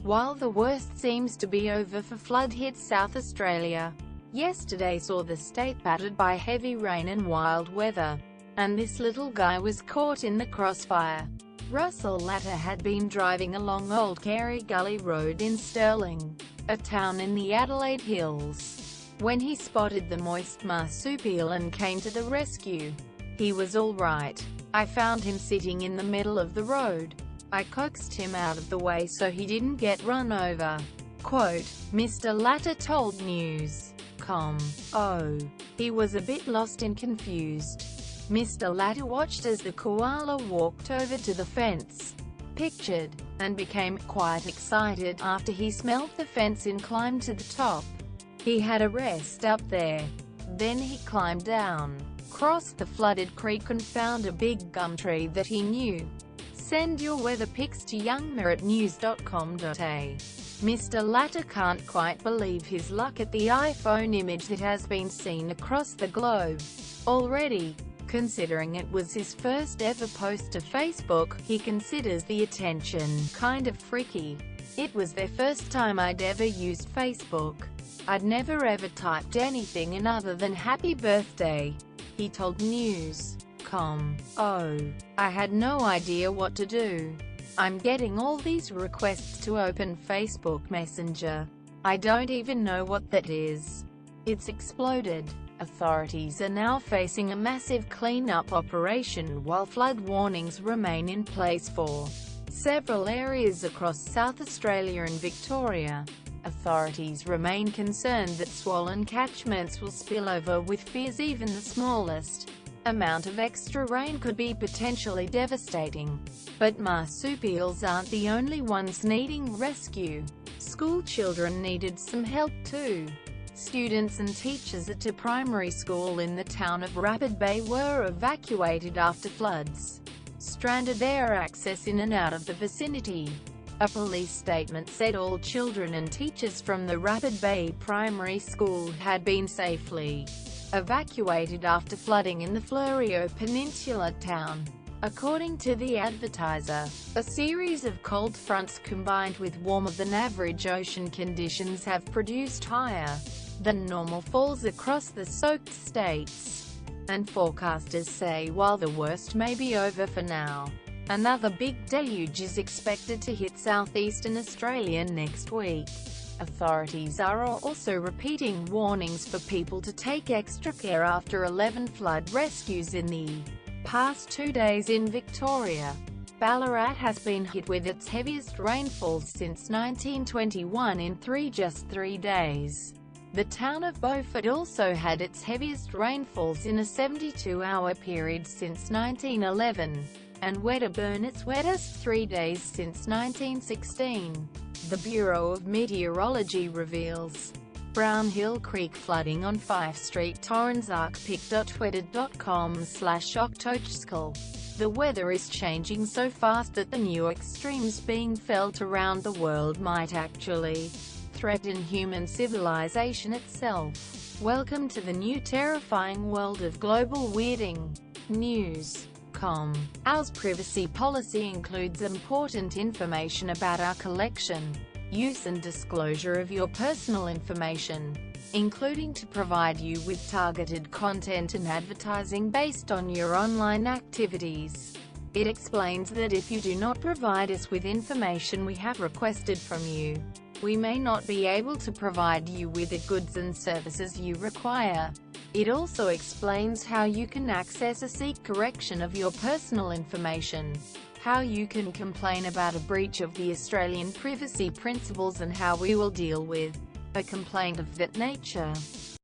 While the worst seems to be over for flood-hit South Australia, yesterday saw the state battered by heavy rain and wild weather, and this little guy was caught in the crossfire. Russell latter had been driving along Old Carey Gully Road in Stirling, a town in the Adelaide Hills, when he spotted the moist marsupial and came to the rescue. He was all right. I found him sitting in the middle of the road. I coaxed him out of the way so he didn't get run over. Quote, Mr. Latter told News.com. Oh. He was a bit lost and confused. Mr. Latter watched as the koala walked over to the fence, pictured, and became quite excited after he smelt the fence and climbed to the top. He had a rest up there. Then he climbed down, crossed the flooded creek and found a big gum tree that he knew. Send your weather pics to YOUNGMA at news.com.au. Mr. Latter can't quite believe his luck at the iPhone image that has been seen across the globe already. Considering it was his first ever post to Facebook, he considers the attention kind of freaky. It was their first time I'd ever used Facebook. I'd never ever typed anything in other than happy birthday, he told News.com. Oh. I had no idea what to do. I'm getting all these requests to open Facebook Messenger. I don't even know what that is. It's exploded. Authorities are now facing a massive clean-up operation while flood warnings remain in place for several areas across South Australia and Victoria. Authorities remain concerned that swollen catchments will spill over, with fears even the smallest amount of extra rain could be potentially devastating. But marsupials aren't the only ones needing rescue. School children needed some help too. Students and teachers at a primary school in the town of Rapid Bay were evacuated after floods stranded their access in and out of the vicinity. A police statement said all children and teachers from the Rapid Bay Primary School had been safely evacuated after flooding in the Fleurieu Peninsula town. According to the Advertiser, a series of cold fronts combined with warmer-than-average ocean conditions have produced higher than normal falls across the soaked states. And forecasters say while the worst may be over for now, another big deluge is expected to hit southeastern Australia next week. Authorities are also repeating warnings for people to take extra care after 11 flood rescues in the past 2 days in Victoria. Ballarat has been hit with its heaviest rainfall since 1921 in just 3 days. The town of Beaufort also had its heaviest rainfalls in a 72-hour period since 1911, and Wedderburn its wettest 3 days since 1916. The Bureau of Meteorology reveals. Brown Hill Creek flooding on Fife Street, Torrens arcpic.twitter.com/octochscal. The weather is changing so fast that the new extremes being felt around the world might actually threaten human civilization itself. Welcome to the new terrifying world of global weirding. News.com. Our privacy policy includes important information about our collection, use and disclosure of your personal information, including to provide you with targeted content and advertising based on your online activities. It explains that if you do not provide us with information we have requested from you, we may not be able to provide you with the goods and services you require. It also explains how you can access or seek correction of your personal information, how you can complain about a breach of the Australian privacy principles, and how we will deal with a complaint of that nature.